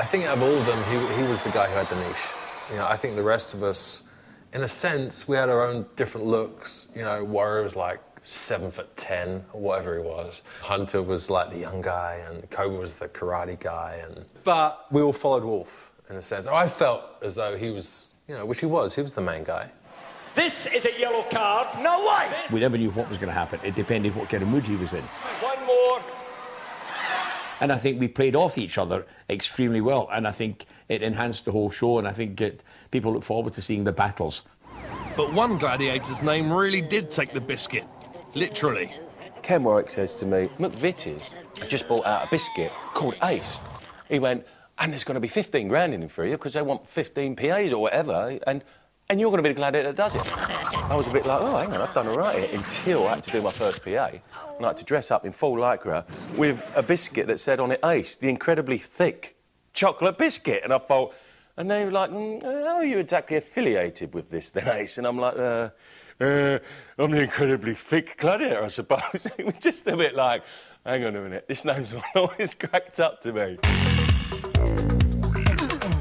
think out of all of them, he was the guy who had the niche. You know, I think the rest of us, in a sense, we had our own different looks. You know, Warrior was like 7'10" or whatever he was. Hunter was like the young guy, and Cobra was the karate guy. But we all followed Wolf, in a sense. I felt as though he was, you know, which he was the main guy. This is a yellow card. No way! We never knew what was going to happen. It depended what kind of mood he was in. One more. And I think we played off each other extremely well, and I think it enhanced the whole show, and I think people look forward to seeing the battles. But one gladiator's name really did take the biscuit, literally. Ken Warwick says to me, McVitie's have just bought out a biscuit called Ace. He went, and there's going to be 15 grand in it for you because they want 15 PAs or whatever, and you're going to be the gladiator that does it. I was a bit like, oh, hang on, I've done all right here, until I had to do my first PA. And I had to dress up in full lycra with a biscuit that said on it Ace, the incredibly thick chocolate biscuit. And I thought, and they were like, how are you exactly affiliated with this then, Ace? And I'm like, I'm the incredibly thick gladiator, I suppose. It was just a bit like, hang on a minute, this name's always cracked up to me.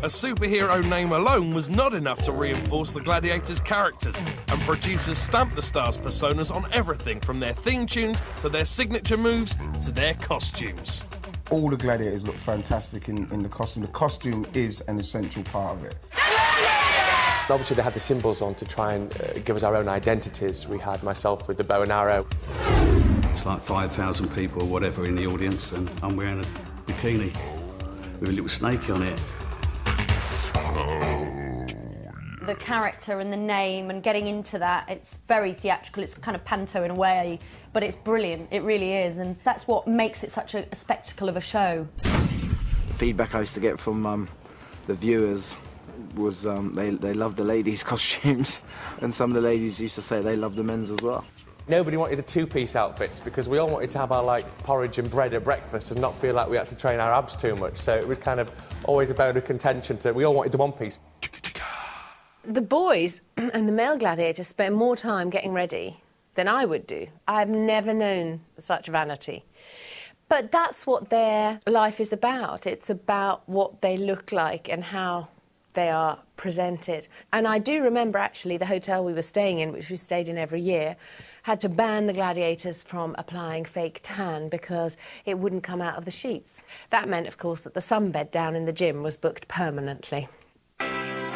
A superhero name alone was not enough to reinforce the Gladiators' characters, and producers stamped the stars' personas on everything from their theme tunes to their signature moves to their costumes. All the gladiators look fantastic in the costume. The costume is an essential part of it. Obviously, they had the symbols on to try and give us our own identities. We had myself with the bow and arrow. It's like 5,000 people or whatever in the audience, and I'm wearing a bikini with a little snake on it. The character and the name and getting into that, it's very theatrical, it's kind of panto in a way, but it's brilliant, it really is, and that's what makes it such a spectacle of a show. The feedback I used to get from the viewers was they loved the ladies' costumes, and some of the ladies used to say they loved the men's as well. Nobody wanted the two-piece outfits because we all wanted to have our, like, porridge and bread at breakfast and not feel like we had to train our abs too much, so it was kind of always a bone of contention to... We all wanted the one-piece. The boys and the male gladiators spend more time getting ready than I would do. I've never known such vanity. But that's what their life is about. It's about what they look like and how they are presented. And I do remember, actually, the hotel we were staying in, which we stayed in every year, had to ban the gladiators from applying fake tan because it wouldn't come out of the sheets. That meant, of course, that the sunbed down in the gym was booked permanently.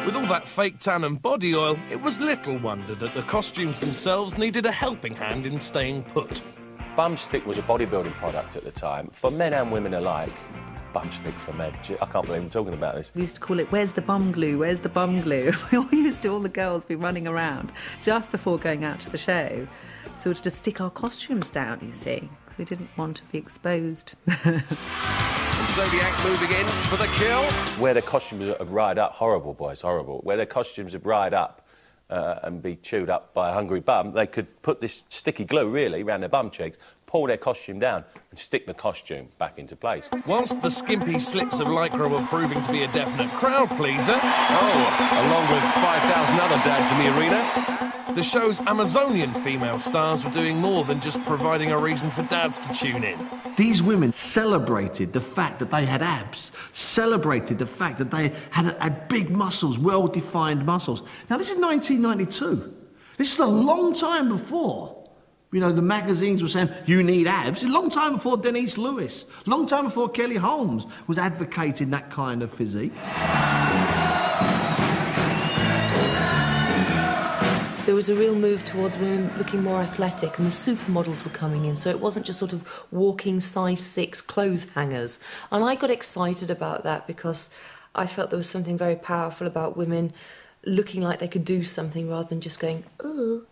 With all that fake tan and body oil, it was little wonder that the costumes themselves needed a helping hand in staying put. Bumstick was a bodybuilding product at the time, for men and women alike. Bumstick for men. I can't believe I'm talking about this. We used to call it, where's the bum glue, where's the bum glue? We all used to, all the girls, be running around just before going out to the show, sort of to stick our costumes down, you see, because we didn't want to be exposed. Zodiac moving in for the kill. Where their costumes have dried up, horrible, boys, horrible. Where their costumes have dried up and be chewed up by a hungry bum, they could put this sticky glue, really, around their bum cheeks, pull their costume down and stick the costume back into place. Whilst the skimpy slips of lycra were proving to be a definite crowd pleaser, along with 5,000 other dads in the arena, the show's Amazonian female stars were doing more than just providing a reason for dads to tune in. These women celebrated the fact that they had abs, celebrated the fact that they had big muscles, well-defined muscles. Now, this is 1992. This is a long time before, you know, the magazines were saying, you need abs. It's a long time before Denise Lewis, long time before Kelly Holmes was advocating that kind of physique. There was a real move towards women looking more athletic, and the supermodels were coming in, so it wasn't just sort of walking size 6 clothes hangers. And I got excited about that because I felt there was something very powerful about women looking like they could do something rather than just going, oh,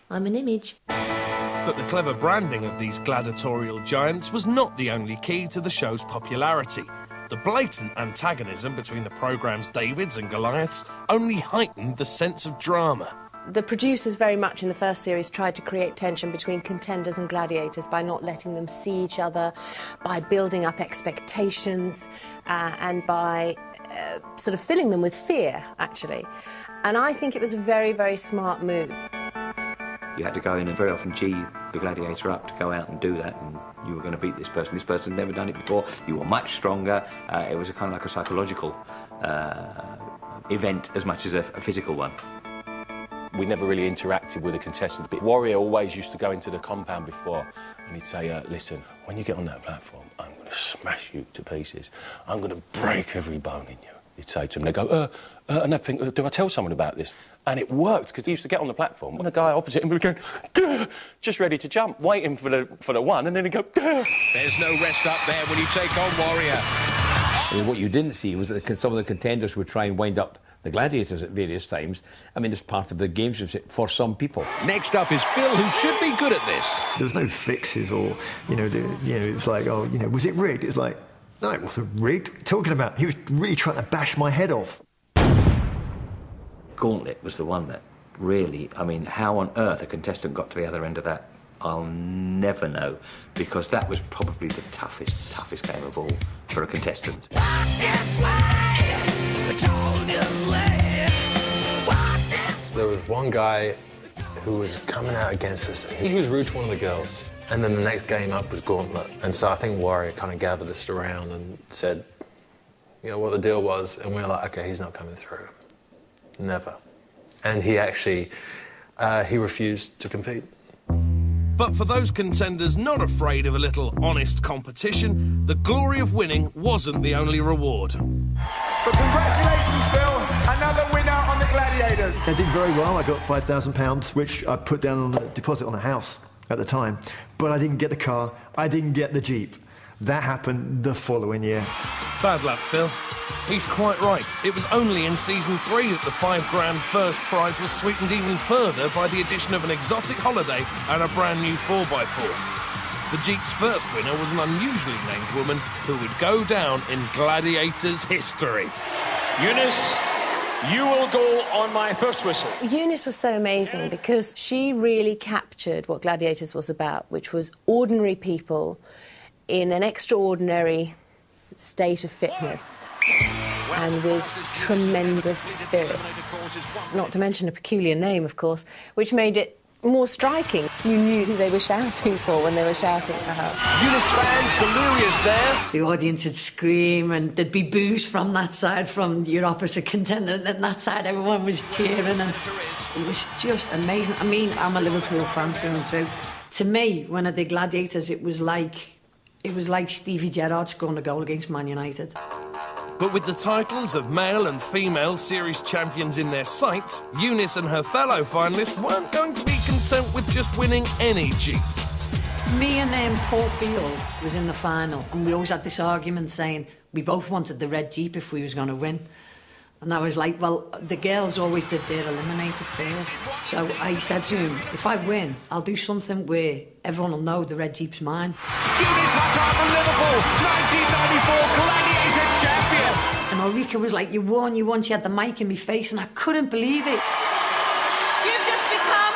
I'm an image. But the clever branding of these gladiatorial giants was not the only key to the show's popularity. The blatant antagonism between the programme's Davids and Goliaths only heightened the sense of drama. The producers very much in the first series tried to create tension between contenders and gladiators by not letting them see each other, by building up expectations, and by sort of filling them with fear, actually. And I think it was a very, very smart move. You had to go in and very often G the gladiator up to go out and do that, and you were going to beat this person. This person's never done it before. You were much stronger. It was a kind of like a psychological event as much as a physical one. We never really interacted with the contestants, but Warrior always used to go into the compound before and he'd say, listen, when you get on that platform, I'm going to smash you to pieces. I'm going to break every bone in you. He'd say to them, they go, and they'd think, do I tell someone about this? And it worked, because he used to get on the platform, and the guy opposite him would go, Gah! Just ready to jump, waiting for the one, and then he'd go, Gah! There's no rest up there when you take on Warrior. I mean, what you didn't see was that some of the contenders would try and wind up the gladiators at various times. I mean, it's part of the gamesmanship for some people. Next up is Phil, who should be good at this. There was no fixes or, it was like, was it rigged? It was like, no, it wasn't rigged. Talking about, he was really trying to bash my head off. Gauntlet was the one that really, I mean, how on earth a contestant got to the other end of that, I'll never know, because that was probably the toughest game of all for a contestant. There was one guy who was coming out against us. He was rude to one of the girls. And then the next game up was Gauntlet. And so I think Warrior kind of gathered us around and said, what the deal was. And we were like, OK, he's not coming through. Never. And he actually, he refused to compete. But for those contenders not afraid of a little honest competition, the glory of winning wasn't the only reward. But congratulations, Phil, another winner on the Gladiators. I did very well. I got £5,000, which I put down on a deposit on a house at the time. But I didn't get the car, I didn't get the Jeep. That happened the following year. Bad luck, Phil. He's quite right. It was only in season 3 that the £5,000 first prize was sweetened even further by the addition of an exotic holiday and a brand new 4x4. The Jeep's first winner was an unusually named woman who would go down in Gladiators history. Eunice, you will go on my first whistle. Eunice was so amazing because she really captured what Gladiators was about, which was ordinary people in an extraordinary state of fitness and with tremendous spirit. Not to mention a peculiar name, of course, which made it more striking. You knew who they were shouting for when they were shouting for her. Eunice fans delirious there. The audience would scream and there'd be boos from that side, from your opposite contender, and then that side everyone was cheering, and it was just amazing. I mean, I'm a Liverpool fan through and through. To me, when I did Gladiators, it was like Stevie Gerrard scoring a goal against Man United. But with the titles of male and female series champions in their sights, Eunice and her fellow finalists weren't going to be content with just winning any Jeep. Me and Paul Field was in the final, and we always had this argument saying we both wanted the red Jeep if we was going to win. And I was like, well, the girls always did their eliminator first. So I said to him, if I win, I'll do something where everyone will know the red Jeep's mine. Eunice Hutter from Liverpool, 1994 Gladiator champion. And Ulrika was like, you won. She had the mic in my face, and I couldn't believe it. You've just become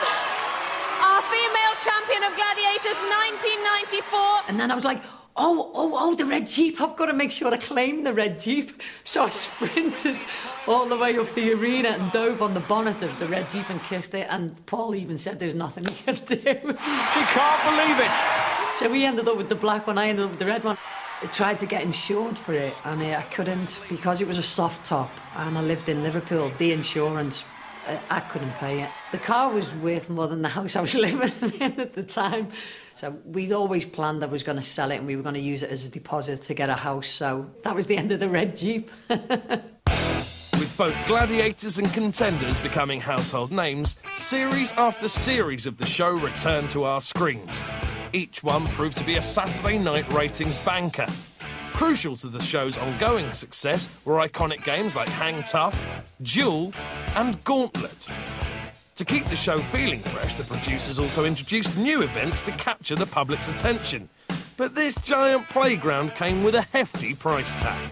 our female champion of Gladiators 1994. And then I was like, oh, the red Jeep. I've got to make sure I claim the red Jeep. So I sprinted all the way up the arena and dove on the bonnet of the red Jeep and kissed it. And Paul even said there's nothing he can do. She can't believe it. So we ended up with the black one, I ended up with the red one. I tried to get insured for it, and I couldn't because it was a soft top, and I lived in Liverpool. The insurance, I couldn't pay it. The car was worth more than the house I was living in at the time. So we'd always planned I was going to sell it and we were going to use it as a deposit to get a house. So that was the end of the red Jeep. With both Gladiators and Contenders becoming household names, series after series of the show returned to our screens. Each one proved to be a Saturday night ratings banker. Crucial to the show's ongoing success were iconic games like Hang Tough, Duel and Gauntlet. To keep the show feeling fresh, the producers also introduced new events to capture the public's attention. But this giant playground came with a hefty price tag.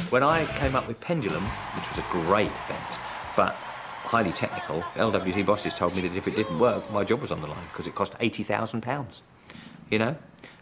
When I came up with Pendulum, which was a great event, but highly technical, LWT bosses told me that if it didn't work, my job was on the line, because it cost £80,000,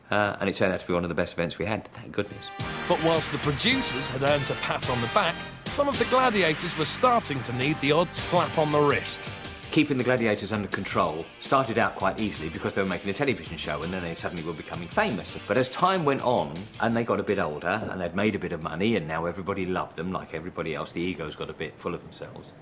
and it turned out to be one of the best events we had, thank goodness. But whilst the producers had earned a pat on the back, some of the gladiators were starting to need the odd slap on the wrist. keeping the Gladiators under control started out quite easily because they were making a television show and then they suddenly were becoming famous. But as time went on and they got a bit older and they'd made a bit of money and now everybody loved them like everybody else, the egos got a bit full of themselves.